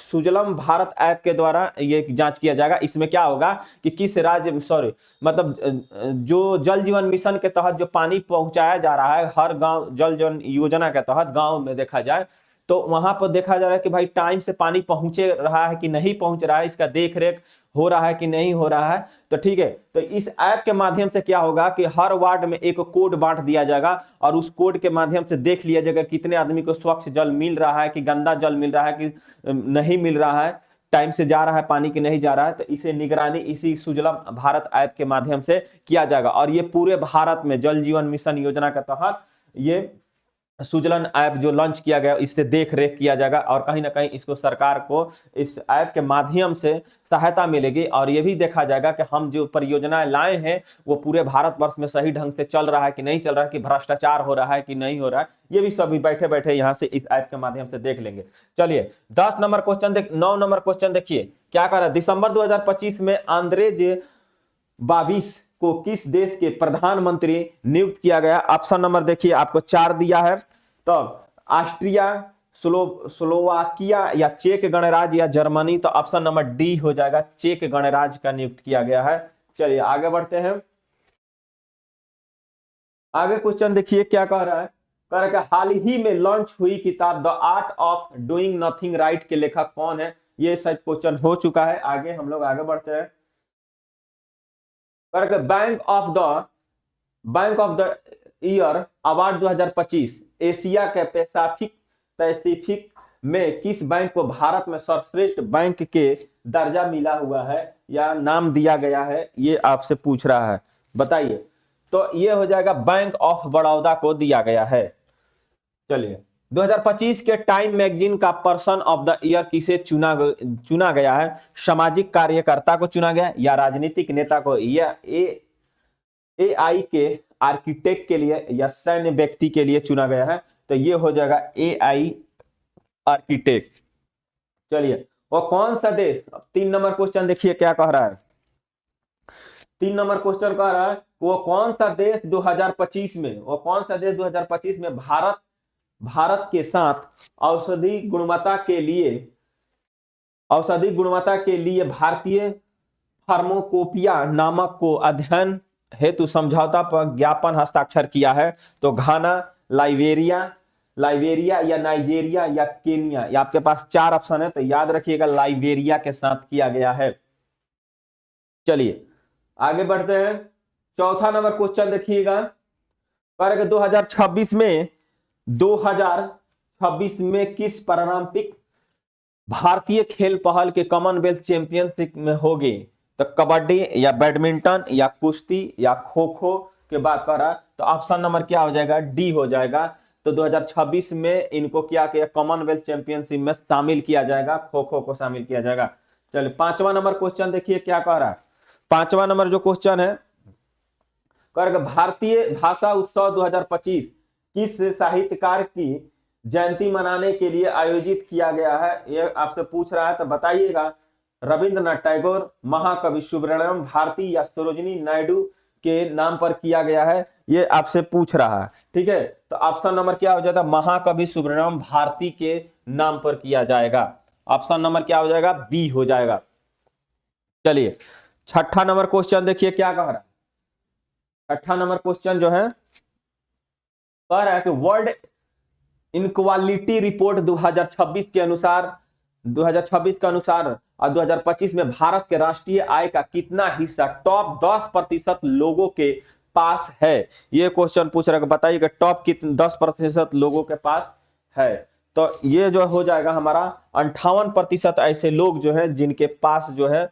सुजलम भारत ऐप के द्वारा ये जांच किया जाएगा। इसमें क्या होगा कि किस राज्य मतलब जो जल जीवन मिशन के तहत जो पानी पहुंचाया जा रहा है हर गांव, जल जीवन योजना के तहत गांव में देखा जाए तो वहां पर देखा जा रहा है कि भाई टाइम से पानी पहुंचे रहा है कि नहीं पहुंच रहा है, इसका देख रेख हो रहा है कि नहीं हो रहा है। तो ठीक है, तो इस ऐप के माध्यम से क्या होगा कि हर वार्ड में एक कोड बांट दिया जाएगा और उस कोड के माध्यम से देख लिया जाएगा कितने आदमी को स्वच्छ जल मिल रहा है कि गंदा जल मिल रहा है कि नहीं मिल रहा है, टाइम से जा रहा है पानी की नहीं जा रहा है। तो इसे निगरानी इसी सुजलम भारत ऐप के माध्यम से किया जाएगा और ये पूरे भारत में जल जीवन मिशन योजना के तहत ये सुजलन ऐप जो लॉन्च किया गया इससे देख रेख किया जाएगा और कहीं ना कहीं इसको सरकार को इस ऐप के माध्यम से सहायता मिलेगी और ये भी देखा जाएगा कि हम जो परियोजनाएं लाए हैं वो पूरे भारतवर्ष में सही ढंग से चल रहा है कि नहीं चल रहा है, कि भ्रष्टाचार हो रहा है कि नहीं हो रहा है, ये भी सभी बैठे बैठे यहाँ से इस ऐप के माध्यम से देख लेंगे। चलिए 10 नंबर क्वेश्चन 9 नंबर क्वेश्चन देखिए क्या कह रहा है, दिसंबर 2025 में आंद्रेज बाबिश को किस देश के प्रधानमंत्री नियुक्त किया गया। ऑप्शन नंबर देखिए आपको 4 दिया है, तब ऑस्ट्रिया, स्लोवाकिया या चेक गणराज्य या जर्मनी। तो ऑप्शन नंबर डी हो जाएगा, चेक गणराज्य का नियुक्त किया गया है। चलिए आगे बढ़ते हैं। आगे क्वेश्चन देखिए क्या कह रहा है, कह रहा है कि हाल ही में लॉन्च हुई किताब the art of doing nothing right के लेखक कौन है। ये शायद क्वेश्चन हो चुका है, आगे हम लोग आगे बढ़ते हैं। Bank of the year award 2025 Asia के पैसिफिक में किस बैंक को भारत में सर्वश्रेष्ठ बैंक के दर्जा मिला हुआ है या नाम दिया गया है, ये आपसे पूछ रहा है। बताइए तो ये हो जाएगा बैंक ऑफ बड़ौदा को दिया गया है। चलिए 2025 के टाइम मैगजीन का पर्सन ऑफ द ईयर किसे चुना गया है। सामाजिक कार्यकर्ता को चुना गया या राजनीतिक नेता को, या AI के आर्किटेक्ट के लिए या सैन्य व्यक्ति के लिए चुना गया है, तो ये हो जाएगा AI आर्किटेक्ट। चलिए, वो कौन सा देश, 3 नंबर क्वेश्चन देखिए क्या कह रहा है। 3 नंबर क्वेश्चन कह रहा है वो कौन सा देश 2025 में, वो कौन सा देश 2025 में भारत के साथ औषधि गुणवत्ता के लिए भारतीय फार्माकोपिया नामक को अध्ययन हेतु समझौता पर ज्ञापन हस्ताक्षर किया है। तो घाना, लाइबेरिया या नाइजीरिया या केन्या, ये आपके पास 4 ऑप्शन है, तो याद रखिएगा लाइबेरिया के साथ किया गया है। चलिए आगे बढ़ते हैं, चौथा नंबर क्वेश्चन देखिएगा, 2026 में किस पारंपरिक भारतीय खेल पहल के कॉमनवेल्थ चैंपियनशिप में होगी। तो कबड्डी या बैडमिंटन या कुश्ती या खो खो के बात कर रहा है, तो ऑप्शन नंबर क्या हो जाएगा, डी हो जाएगा। तो 2026 में इनको क्या किया, कॉमनवेल्थ चैंपियनशिप में शामिल किया जाएगा, खो खो को शामिल किया जाएगा। चलिए 5वां नंबर क्वेश्चन देखिए क्या कह रहा है। 5वां नंबर जो क्वेश्चन है, भारतीय भाषा उत्सव 2025 किस साहित्यकार की जयंती मनाने के लिए आयोजित किया गया है, ये आपसे पूछ रहा है, तो बताइएगा रविंद्रनाथ टैगोर, महाकवि सुब्रमण्यम भारती या सरोजिनी नायडू के नाम पर किया गया है, ये आपसे पूछ रहा है। ठीक है, तो ऑप्शन नंबर क्या हो जाता है, महाकवि सुब्रमण्यम भारती के नाम पर किया जाएगा। ऑप्शन नंबर क्या हो जाएगा, बी हो जाएगा। चलिए 6ठा नंबर क्वेश्चन देखिए क्या कह रहा है। 6ठा नंबर क्वेश्चन जो है कह रहा है कि वर्ल्ड इनक्वालिटी रिपोर्ट 2026 के अनुसार और 2025 में भारत के राष्ट्रीय आय का कितना हिस्सा टॉप 10% लोगों के पास है। ये क्वेश्चन पूछ रहा है, बताइए कि टॉप कितने 10% लोगों के पास है। तो ये जो हो जाएगा हमारा 58% ऐसे लोग जो है जिनके पास जो है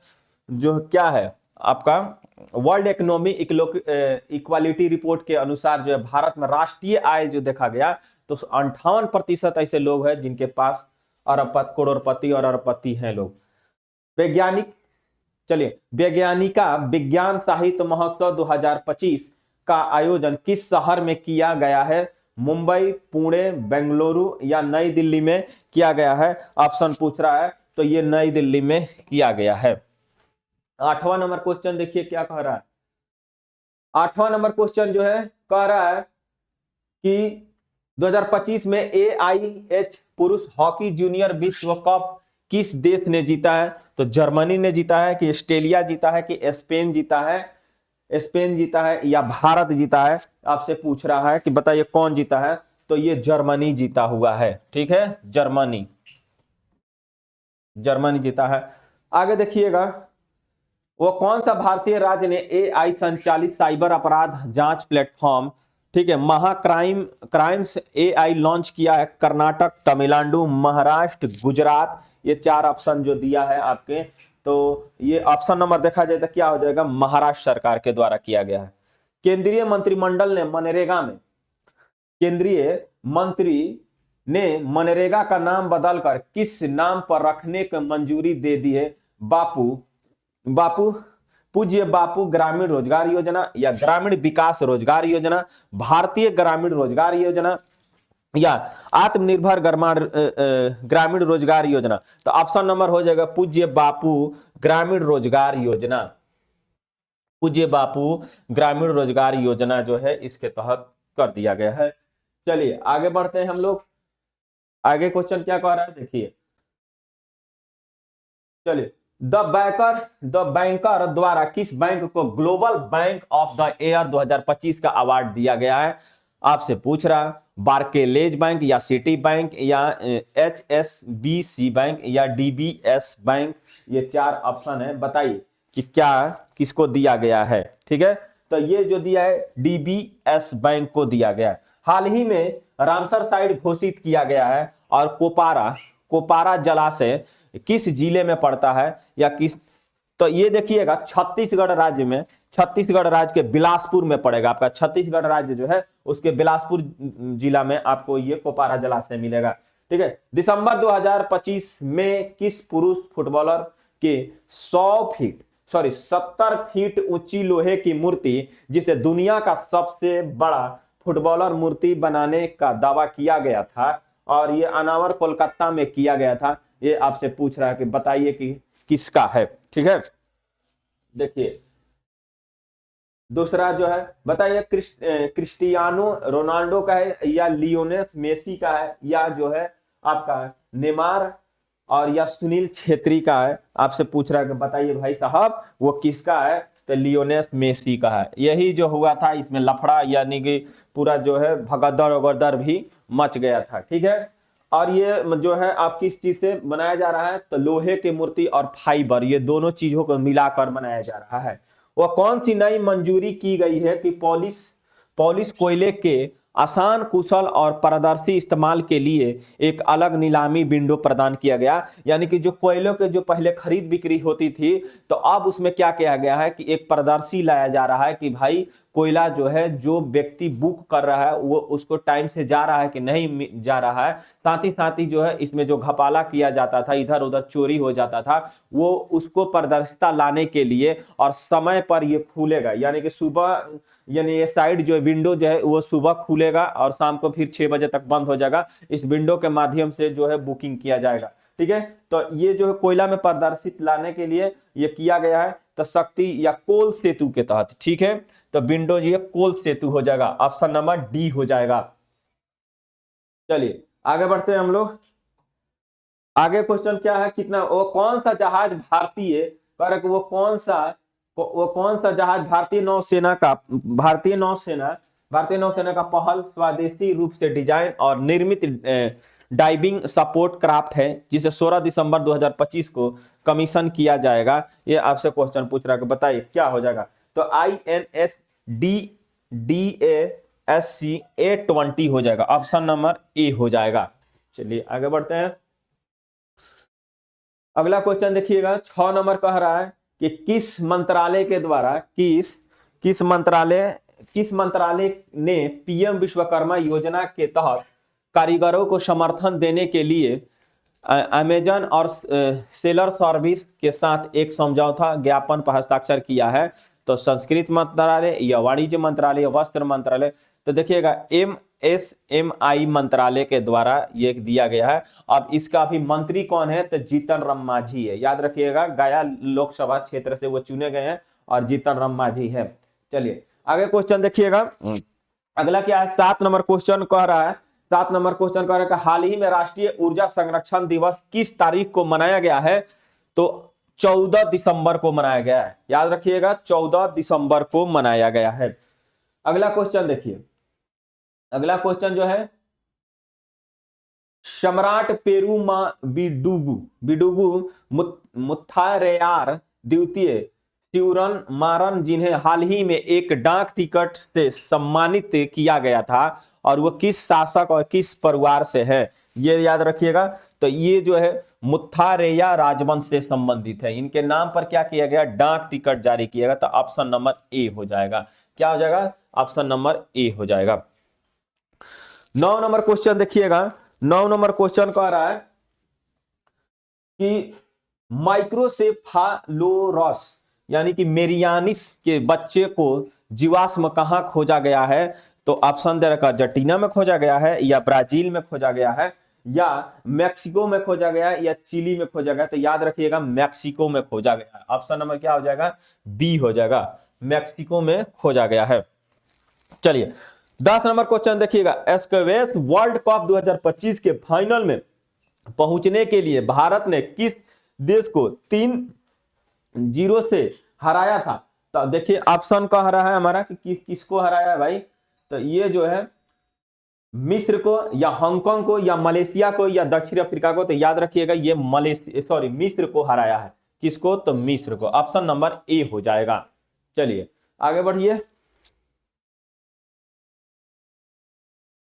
जो क्या है आपका वर्ल्ड इकोनॉमी इक्वालिटी रिपोर्ट के अनुसार जो है भारत में राष्ट्रीय आय जो देखा गया, तो 58% ऐसे लोग हैं जिनके पास अरबपति, करोड़पति और अरबपति हैं लोग। वैज्ञानिक, चलिए वैज्ञानिका विज्ञान साहित्य महोत्सव 2025 का आयोजन किस शहर में किया गया है, मुंबई, पुणे, बेंगलुरु या नई दिल्ली में किया गया है। ऑप्शन पूछ रहा है, तो ये नई दिल्ली में किया गया है। 8वां नंबर क्वेश्चन देखिए क्या कह रहा है। 8वां नंबर क्वेश्चन जो है कह रहा है कि 2025 में AIH पुरुष हॉकी जूनियर विश्व कप किस देश ने जीता है। तो जर्मनी ने जीता है कि ऑस्ट्रेलिया जीता है कि स्पेन जीता है या भारत जीता है, आपसे पूछ रहा है कि बताइए कौन जीता है। तो ये जर्मनी जीता हुआ है। ठीक है, जर्मनी जीता है। आगे देखिएगा, वो कौन सा भारतीय राज्य ने AI संचालित साइबर अपराध जांच प्लेटफॉर्म, ठीक है, क्राइम्स AI लॉन्च किया है। कर्नाटक, तमिलनाडु, महाराष्ट्र, गुजरात, ये 4 ऑप्शन जो दिया है आपके, तो ये ऑप्शन नंबर देखा जाए तो क्या हो जाएगा, महाराष्ट्र सरकार के द्वारा किया गया है। केंद्रीय मंत्रिमंडल ने मनरेगा का नाम बदलकर किस नाम पर रखने की मंजूरी दे दी है। पूज्य बापू ग्रामीण रोजगार योजना या ग्रामीण विकास रोजगार योजना, भारतीय ग्रामीण रोजगार योजना या आत्मनिर्भर ग्रामीण रोजगार योजना। तो ऑप्शन नंबर हो जाएगा पूज्य बापू ग्रामीण रोजगार योजना। पूज्य बापू ग्रामीण रोजगार योजना जो है इसके तहत कर दिया गया है। चलिए आगे बढ़ते हैं हम लोग। आगे क्वेश्चन क्या कह रहा है देखिए। चलिए, द बैंकर द्वारा किस बैंक को global bank of the year 2025 का अवार्ड दिया गया है। आपसे पूछ रहा, बार्कलेज बैंक या सिटी बैंक या HSBC बैंक या DBS बैंक, ये 4 ऑप्शन है, बताइए कि क्या किसको दिया गया है। ठीक है, तो ये जो दिया है DBS बैंक को दिया गया है। हाल ही में रामसर साइट घोषित किया गया है और कोपारा जलाशय किस जिले में पड़ता है या किस, तो ये देखिएगा छत्तीसगढ़ राज्य के बिलासपुर में पड़ेगा। आपका छत्तीसगढ़ राज्य जो है उसके बिलासपुर जिला में आपको ये कोपारा जलाशय मिलेगा। ठीक है, दिसंबर 2025 में किस पुरुष फुटबॉलर के 100 70 फीट ऊंची लोहे की मूर्ति, जिसे दुनिया का सबसे बड़ा फुटबॉलर मूर्ति बनाने का दावा किया गया था, और ये अनावर कोलकाता में किया गया था। ये आपसे पूछ रहा है कि बताइए कि किसका है। ठीक है, देखिए दूसरा जो है, बताइए क्रिस्टियानो रोनाल्डो का है, या लियोनेल मेसी का है, या जो है आपका नेमार और या सुनील छेत्री का है। आपसे पूछ रहा है कि बताइए भाई साहब वो किसका है, तो लियोनेल मेसी का है। यही जो हुआ था इसमें लफड़ा, यानी कि पूरा जो है भगदड़ वगदड़ भी मच गया था। ठीक है, और ये जो है आप किस चीज से बनाया जा रहा है, तो लोहे की मूर्ति और फाइबर, ये दोनों चीजों को मिलाकर बनाया जा रहा है। वह कौन सी नई मंजूरी की गई है कि पॉलिश कोयले के आसान, कुशल और पारदर्शी इस्तेमाल के लिए एक अलग नीलामी विंडो प्रदान किया गया। यानी कि जो कोयलों के जो पहले खरीद बिक्री होती थी, तो अब उसमें क्या किया गया है कि एक पारदर्शी लाया जा रहा है कि भाई कोयला जो है जो व्यक्ति बुक कर रहा है वो उसको टाइम से जा रहा है कि नहीं जा रहा है। साथ ही जो है इसमें जो घपाला किया जाता था, इधर उधर चोरी हो जाता था, वो उसको पारदर्शिता लाने के लिए, और समय पर ये खुलेगा। यानी कि सुबह, यानी ये साइड जो है विंडो जो है वो सुबह खुलेगा और शाम को फिर 6 बजे तक बंद हो जाएगा। इस विंडो के माध्यम से जो है बुकिंग किया जाएगा। ठीक है, तो ये जो है कोयला में पारदर्शित लाने के लिए ये किया गया है, तो शक्ति या कोल सेतु के तहत। ठीक है, तो विंडो जो है कोल सेतु हो जाएगा, ऑप्शन नंबर डी हो जाएगा। चलिए आगे बढ़ते हैं हम लोग। आगे क्वेश्चन क्या है, कितना वो कौन सा जहाज भारतीय, वो कौन सा जहाज भारतीय नौसेना का पहल स्वदेशी रूप से डिजाइन और निर्मित डाइविंग सपोर्ट क्राफ्ट है, जिसे 16 दिसंबर 2025 को कमीशन किया जाएगा। ये आपसे क्वेश्चन पूछ रहा है, बताइए क्या हो जाएगा। तो INS DASC A20 हो जाएगा, ऑप्शन नंबर ए हो जाएगा। चलिए आगे बढ़ते हैं। अगला क्वेश्चन देखिएगा, 6 नंबर कह रहा है कि किस मंत्रालय के द्वारा किस मंत्रालय ने PM विश्वकर्मा योजना के तहत कारीगरों को समर्थन देने के लिए अमेजन और सेलर सर्विस के साथ एक समझौता ज्ञापन पर हस्ताक्षर किया है। तो संस्कृत मंत्रालय या वाणिज्य मंत्रालय या वस्त्र मंत्रालय, तो देखिएगा MSMI मंत्रालय के द्वारा ये दिया गया है। अब इसका भी मंत्री कौन है, तो जीतन राम मांझी है। याद रखिएगा, गया लोकसभा क्षेत्र से वो चुने गए हैं और जीतन राम मांझी है। चलिए आगे क्वेश्चन देखिएगा। अगला क्या है, 7 नंबर क्वेश्चन कह रहा है कि हाल ही में राष्ट्रीय ऊर्जा संरक्षण दिवस किस तारीख को मनाया गया है, तो 14 दिसंबर को मनाया गया है। याद रखिएगा 14 दिसंबर को मनाया गया है। अगला क्वेश्चन देखिए, अगला क्वेश्चन जो है, सम्राट बिडुगु मुत्थारेयार द्वितीय त्यूरन मारन, जिन्हें हाल ही में एक डाक टिकट से सम्मानित किया गया था, और वो किस शासक और किस परिवार से है, ये याद रखिएगा। तो ये जो है मुत्थारेया राजवंश से संबंधित है। इनके नाम पर क्या किया गया, डाक टिकट जारी किया गया। तो ऑप्शन नंबर ए हो जाएगा। क्या हो जाएगा, ऑप्शन नंबर ए हो जाएगा। 9 नंबर क्वेश्चन देखिएगा। 9 नंबर क्वेश्चन कह रहा है कि माइक्रोसेफालोरस यानी कि मेरियानिस के बच्चे को जीवाश्म कहां खोजा गया है, तो ऑप्शन दे रखा, अर्जेंटीना में खोजा गया है, या ब्राजील में खोजा गया है, या मैक्सिको में खोजा गया है, या चिली में खोजा गया। तो याद रखिएगा मैक्सिको में खोजा गया है। ऑप्शन नंबर क्या हो जाएगा, बी हो जाएगा, मैक्सिको में खोजा गया है। चलिए 10 नंबर क्वेश्चन देखिएगा, स्क्वैश वर्ल्ड कप 2025 के फाइनल में पहुंचने के लिए भारत ने किस देश को 3-0 से हराया था। तो देखिए ऑप्शन कह रहा है हमारा कि किसको हराया है भाई, तो ये जो है मिस्र को, या हांगकांग को, या मलेशिया को, या दक्षिण अफ्रीका को। तो याद रखिएगा ये मिस्र को हराया है। किसको, तो मिस्र को। ऑप्शन नंबर ए हो जाएगा। चलिए आगे बढ़िए।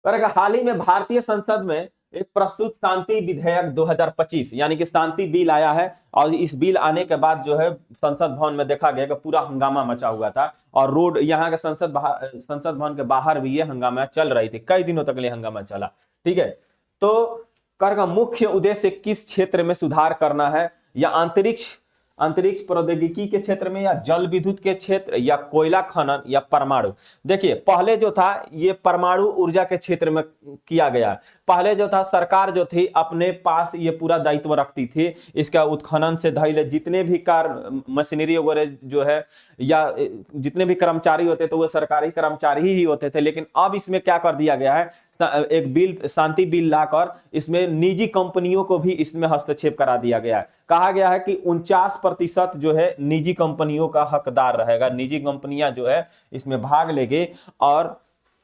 हाल ही में भारतीय संसद में एक प्रस्तुत शांति विधेयक 2025 यानी कि शांति बिल आया है, और इस बिल आने के बाद जो है संसद भवन में देखा गया कि पूरा हंगामा मचा हुआ था, और रोड यहाँ के संसद भवन के बाहर भी ये हंगामा चल रही थी, कई दिनों तक ये हंगामा चला। ठीक है, तो कर का मुख्य उद्देश्य किस क्षेत्र में सुधार करना है, या अंतरिक्ष प्रौद्योगिकी के क्षेत्र में, या जल विद्युत के क्षेत्र, या कोयला खनन, या परमाणु। देखिए पहले जो था ये परमाणु ऊर्जा के क्षेत्र में किया गया। पहले जो था सरकार जो थी अपने पास ये पूरा दायित्व रखती थी, इसका उत्खनन से धैले जितने भी कार्य मशीनरी वगैरह जो है, या जितने भी कर्मचारी होते थे वो सरकारी कर्मचारी ही होते थे। लेकिन अब इसमें क्या कर दिया गया है, एक बिल, शांति बिल लाकर इसमें निजी कंपनियों को भी इसमें हस्तक्षेप करा दिया गया है। कहा गया है कि 49% जो है निजी कंपनियों का हकदार रहेगा, निजी कंपनियां जो है इसमें भाग लेंगे और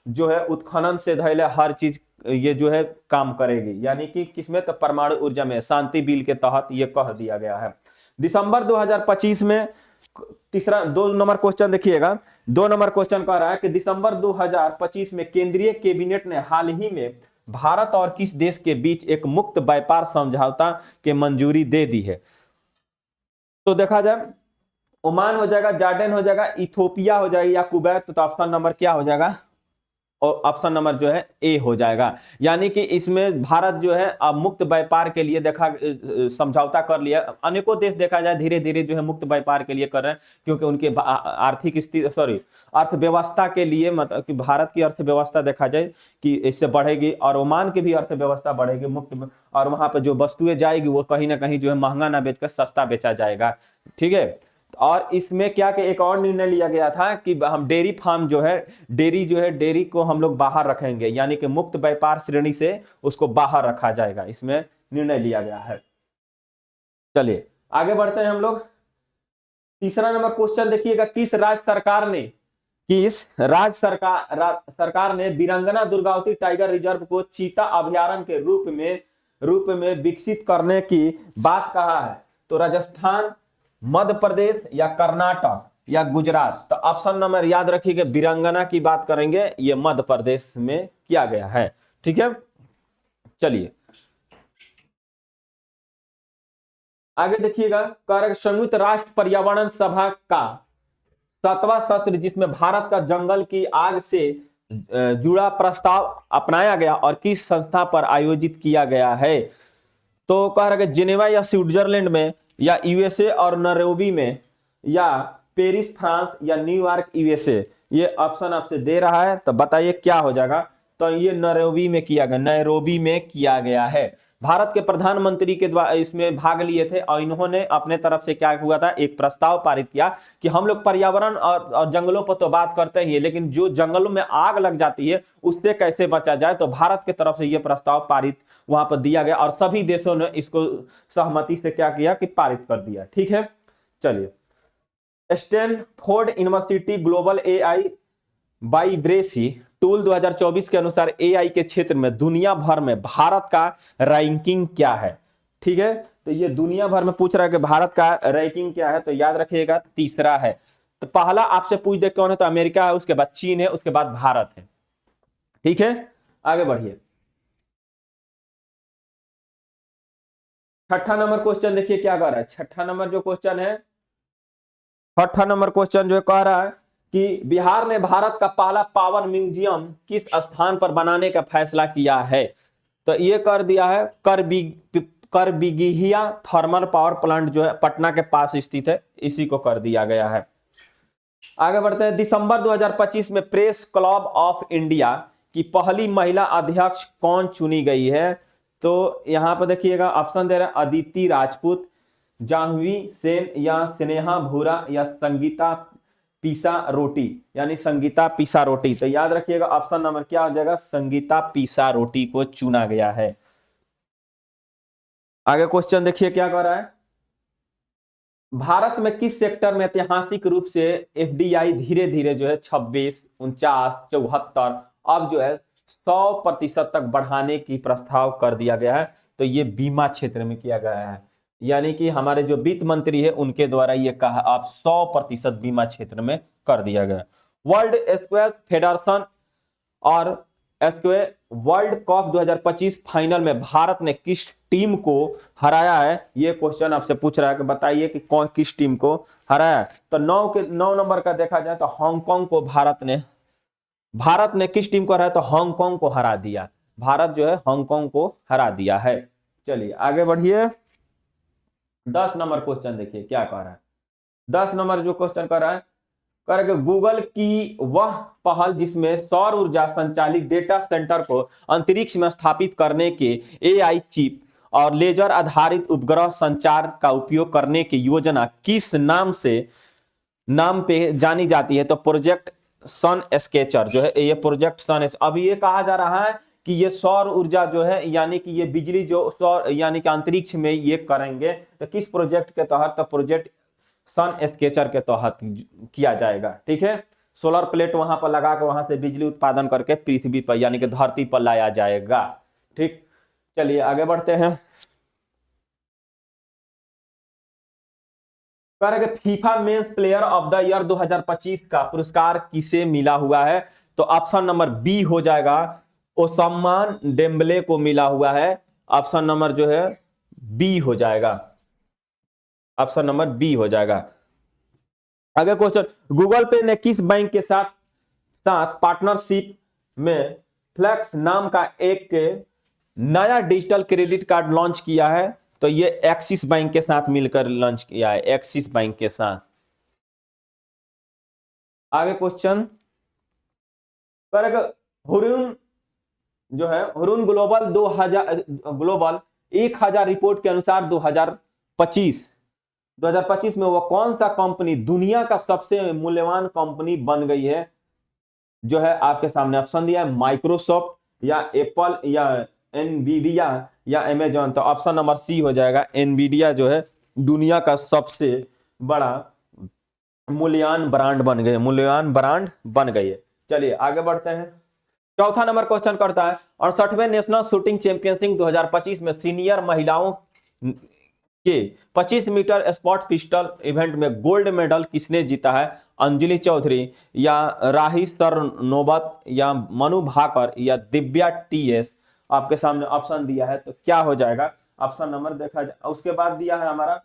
जो है उत्खनन से धैले हर चीज ये जो है काम करेगी। यानी कि किसमें, तो परमाणु ऊर्जा में शांति बिल के तहत ये कह दिया गया है। दिसंबर 2025 में तीसरा 2 नंबर क्वेश्चन देखिएगा, 2 नंबर क्वेश्चन कह रहा है कि दिसंबर 2025 में केंद्रीय कैबिनेट ने हाल ही में भारत और किस देश के बीच एक मुक्त व्यापार समझौता के मंजूरी दे दी है। तो देखा जाए ओमान हो जाएगा, जॉर्डन हो जाएगा, इथोपिया हो जाएगा, या कुवैत। तो ऑप्शन नंबर क्या हो जाएगा, और ऑप्शन नंबर जो है ए हो जाएगा। यानी कि इसमें भारत जो है अब मुक्त व्यापार के लिए समझौता कर लिया। अनेकों देश देखा जाए धीरे धीरे जो है मुक्त व्यापार के लिए कर रहे हैं, क्योंकि उनके आर्थिक स्थिति अर्थव्यवस्था के लिए, मतलब कि भारत की अर्थव्यवस्था देखा जाए कि इससे बढ़ेगी और ओमान की भी अर्थव्यवस्था बढ़ेगी मुक्त, और वहां पर जो वस्तुएं जाएगी वो कहीं ना कहीं जो है महंगा ना बेचकर सस्ता बेचा जाएगा। ठीक है, और इसमें क्या कि एक और निर्णय लिया गया था कि हम डेयरी फार्म जो है, डेयरी को हम लोग बाहर रखेंगे, यानी कि मुक्त व्यापार श्रेणी से उसको बाहर रखा जाएगा, इसमें निर्णय लिया गया है। चलिए आगे बढ़ते हैं हम लोग। तीसरा नंबर क्वेश्चन देखिएगा, किस राज्य सरकार ने वीरांगना दुर्गावती टाइगर रिजर्व को चीता अभयारण्य के रूप में विकसित करने की बात कहा है। तो राजस्थान, मध्य प्रदेश, या कर्नाटक, या गुजरात। तो ऑप्शन नंबर याद रखिएगा, वीरांगना की बात करेंगे ये मध्य प्रदेश में किया गया है। ठीक है, चलिए आगे देखिएगा, संयुक्त राष्ट्र पर्यावरण सभा का 7वां सत्र, जिसमें भारत का जंगल की आग से जुड़ा प्रस्ताव अपनाया गया और किस संस्था पर आयोजित किया गया है। तो कह रहा है जिनेवा या स्विट्जरलैंड में, या यूएसए और नैरोबी में, या पेरिस फ्रांस, या न्यूयॉर्क यूएसए। ये ऑप्शन आपसे दे रहा है, तो बताइए क्या हो जाएगा। तो ये नैरोबी में किया गया है। भारत के प्रधानमंत्री के द्वारा इसमें भाग लिए थे और इन्होंने अपने तरफ से क्या हुआ था, एक प्रस्ताव पारित किया कि हम लोग पर्यावरण और जंगलों पर तो बात करते ही, लेकिन जो जंगलों में आग लग जाती है उससे कैसे बचा जाए। तो भारत की तरफ से यह प्रस्ताव पारित वहां पर दिया गया और सभी देशों ने इसको सहमति से क्या किया कि पारित कर दिया। ठीक है, चलिए Stanford University global AI vibrancy tool 2024 के अनुसार एआई के क्षेत्र में दुनिया भर में भारत का रैंकिंग क्या है। ठीक है, तो ये दुनिया भर में पूछ रहा है कि भारत का रैंकिंग क्या है। तो याद रखिएगा तीसरा है। तो पहला आपसे पूछ दे कौन है, तो अमेरिका है, उसके बाद चीन है, उसके बाद भारत है। ठीक है, आगे बढ़िए। छठा नंबर क्वेश्चन देखिए क्या कह रहा है। छठा नंबर क्वेश्चन जो कह रहा है कि बिहार ने भारत का पहला पावर म्यूजियम किस स्थान पर बनाने का फैसला किया है। तो ये कर दिया है करबिगिया थर्मल पावर प्लांट जो है पटना के पास स्थित है, इसी को कर दिया गया है। आगे बढ़ते हैं। दिसंबर 2025 में प्रेस क्लब ऑफ इंडिया की पहली महिला अध्यक्ष कौन चुनी गई है। तो यहां पर देखिएगा ऑप्शन दे रहा है, अदिति राजपूत, जाह्नवी सेन, या स्नेहा भूरा, या संगीता पीसा रोटी, यानी संगीता पीसा रोटी। तो याद रखिएगा ऑप्शन नंबर क्या हो जाएगा, संगीता पीसा रोटी को चुना गया है। आगे क्वेश्चन देखिए क्या कह रहा है। भारत में किस सेक्टर में ऐतिहासिक रूप से एफडीआई धीरे धीरे जो है 26, 49, 74 अब जो है 100% तक बढ़ाने की प्रस्ताव कर दिया गया है। तो ये बीमा क्षेत्र में किया गया है, यानी कि हमारे जो वित्त मंत्री है उनके द्वारा ये कहा आप 100% बीमा क्षेत्र में कर दिया गया। वर्ल्ड स्क्वैश फेडरेशन और स्क्वैश वर्ल्ड कप 2025 फाइनल में भारत ने किस टीम को हराया है। ये क्वेश्चन आपसे पूछ रहा है कि बताइए कि कौन किस टीम को हराया है। तो 9 नंबर का देखा जाए तो हांगकांग को भारत ने किस टीम को हराया, तो हांगकांग को हरा दिया। भारत जो है हांगकांग को हरा दिया है। चलिए आगे बढ़िए। 10 नंबर क्वेश्चन देखिए क्या कह रहा है। 10 नंबर जो क्वेश्चन कर रहा है, करके गूगल की वह पहल जिसमें सौर ऊर्जा संचालित डेटा सेंटर को अंतरिक्ष में स्थापित करने के एआई चिप और लेजर आधारित उपग्रह संचार का उपयोग करने की योजना किस नाम पे जानी जाती है? तो प्रोजेक्ट सन स्केचर जो है, ये प्रोजेक्ट सन। अब ये कहा जा रहा है कि ये सौर ऊर्जा जो है, यानी कि ये बिजली जो सौर यानी कि अंतरिक्ष में ये करेंगे, तो किस प्रोजेक्ट के तहत? तो प्रोजेक्ट सन स्केचर के तहत किया जाएगा। ठीक है, सोलर प्लेट वहां पर लगा कर वहां से बिजली उत्पादन करके पृथ्वी पर यानी कि धरती पर लाया जाएगा। ठीक, चलिए आगे बढ़ते हैं। करेंगे FIFA men's player of the year 2025 का पुरस्कार किसे मिला हुआ है? तो ऑप्शन नंबर बी हो जाएगा, ओस्मान डेम्बले को मिला हुआ है। ऑप्शन नंबर जो है बी हो जाएगा, ऑप्शन नंबर बी हो जाएगा। आगे क्वेश्चन, गूगल पे ने किस बैंक के साथ साथ पार्टनरशिप में फ्लेक्स नाम का एक नया डिजिटल क्रेडिट कार्ड लॉन्च किया है? तो ये एक्सिस बैंक के साथ मिलकर लॉन्च किया है, एक्सिस बैंक के साथ। आगे क्वेश्चन, हुरून जो है, हुरून ग्लोबल 1000 रिपोर्ट के अनुसार 2025 में वो कौन सा कंपनी दुनिया का सबसे मूल्यवान कंपनी बन गई है? जो है आपके सामने ऑप्शन दिया है, माइक्रोसॉफ्ट या एप्पल या एनवीडिया या अमेजॉन। तो ऑप्शन नंबर सी हो जाएगा, एनवीडिया जो है दुनिया का सबसे बड़ा मूल्यवान ब्रांड बन गई है। चलिए आगे बढ़ते हैं। चौथा नंबर क्वेश्चन करता है, 68वें नेशनल शूटिंग चैंपियनशिप 2025 में सीनियर महिलाओं के 25 मीटर स्पॉट पिस्टल इवेंट में गोल्ड मेडल किसने जीता है? अंजलि चौधरी या राही सरनोबत या मनु भाकर या दिव्या टीएस। आपके सामने ऑप्शन दिया है, तो क्या हो जाएगा? ऑप्शन नंबर देखा जाए, उसके बाद दिया है हमारा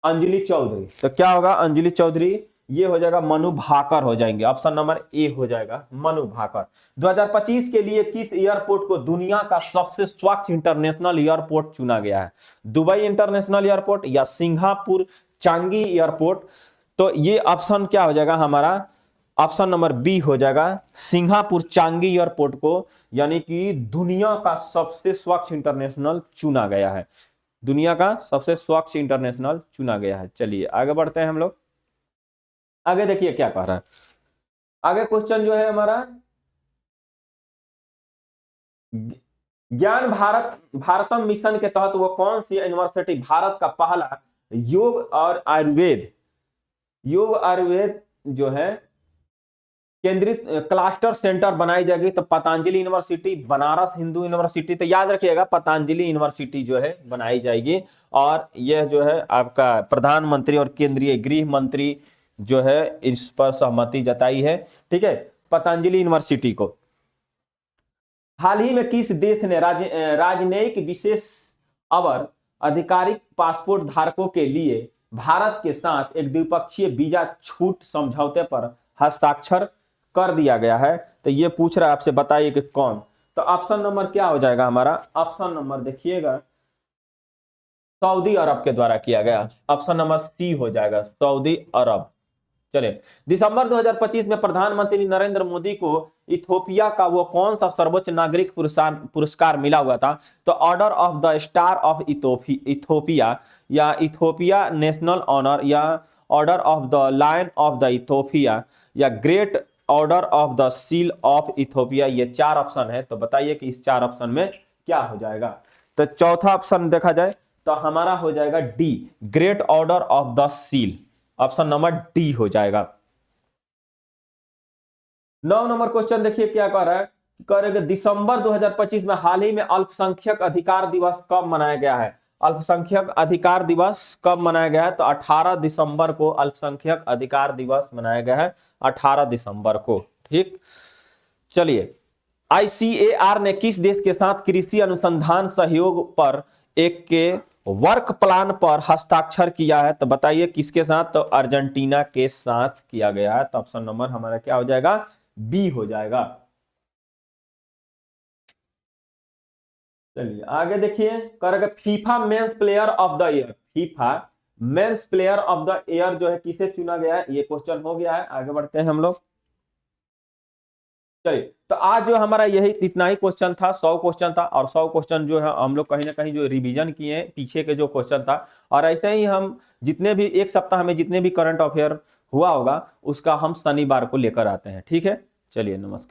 अंजलि चौधरी, तो क्या होगा? अंजलि चौधरी, ये हो जाएगा मनु भाकर हो जाएंगे। ऑप्शन नंबर ए हो जाएगा, मनु भाकर। 2025 के लिए किस एयरपोर्ट को दुनिया का सबसे स्वच्छ इंटरनेशनल एयरपोर्ट चुना गया है? दुबई इंटरनेशनल एयरपोर्ट या सिंगापुर चांगी एयरपोर्ट? तो ये ऑप्शन क्या हो जाएगा हमारा? ऑप्शन नंबर बी हो जाएगा, सिंगापुर चांगी एयरपोर्ट को यानी कि दुनिया का सबसे स्वच्छ इंटरनेशनल चुना गया है, दुनिया का सबसे स्वच्छ इंटरनेशनल चुना गया है। चलिए आगे बढ़ते हैं हम लोग। आगे देखिए क्या कह रहा है। आगे क्वेश्चन जो है हमारा, ज्ञान भारतम मिशन के तहत वो कौन सी यूनिवर्सिटी भारत का पहला योग आयुर्वेद जो है केंद्रित क्लस्टर सेंटर बनाई जाएगी? तो पतंजलि यूनिवर्सिटी, बनारस हिंदू यूनिवर्सिटी। तो याद रखिएगा पतंजलि यूनिवर्सिटी जो है बनाई जाएगी, और यह जो है आपका प्रधानमंत्री और केंद्रीय गृह मंत्री जो है इस पर सहमति जताई है। ठीक है, पतंजलि यूनिवर्सिटी को। हाल ही में किस देश ने राजनयिक विशेष अवर आधिकारिक पासपोर्ट धारकों के लिए भारत के साथ एक द्विपक्षीय वीजा छूट समझौते पर हस्ताक्षर कर दिया गया है? तो ये पूछ रहा है आपसे, बताइए कि कौन? तो ऑप्शन नंबर क्या हो जाएगा हमारा? ऑप्शन नंबर देखिएगा, सऊदी अरब के द्वारा किया गया। ऑप्शन नंबर सी हो जाएगा, सऊदी अरब। चलिए, दिसंबर 2025 में प्रधानमंत्री नरेंद्र मोदी को इथोपिया का वो कौन सा सर्वोच्च नागरिक पुरस्कार मिला हुआ था? तो order of the star of Ethiopia या इथोपिया नेशनल ऑनर या order of the lion of the Ethiopia या great order of the seal of Ethiopia. ये 4 ऑप्शन है, तो बताइए कि इस 4 ऑप्शन में क्या हो जाएगा? तो चौथा ऑप्शन देखा जाए तो हमारा हो जाएगा D, great order of the seal. Option number D हो जाएगा। 9 नंबर क्वेश्चन देखिए क्या कह रहा है। करेंगे दिसंबर 2025 में हाल ही में अल्पसंख्यक अधिकार दिवस कब मनाया गया है? अल्पसंख्यक अधिकार दिवस कब मनाया गया है? तो 18 दिसंबर को अल्पसंख्यक अधिकार दिवस मनाया गया है, 18 दिसंबर को। ठीक, चलिए, आईसीएआर ने किस देश के साथ कृषि अनुसंधान सहयोग पर एक के वर्क प्लान पर हस्ताक्षर किया है? तो बताइए किसके साथ? तो अर्जेंटीना के साथ किया गया है। तो ऑप्शन नंबर हमारा क्या हो जाएगा? बी हो जाएगा। चलिए आगे देखिए, करेगा FIFA men's player of the year FIFA men's player of the year जो है किसे चुना गया है, ये क्वेश्चन हो गया है। आगे बढ़ते हैं हम लोग। चलिए, तो आज जो हमारा यही इतना ही क्वेश्चन था, 100 क्वेश्चन था, और 100 क्वेश्चन जो है हम लोग कहीं ना कहीं जो रिवीजन किए हैं पीछे के जो क्वेश्चन था, और ऐसे ही हम जितने भी एक सप्ताह में जितने भी करंट अफेयर हुआ होगा उसका हम शनिवार को लेकर आते हैं। ठीक है, चलिए, नमस्कार।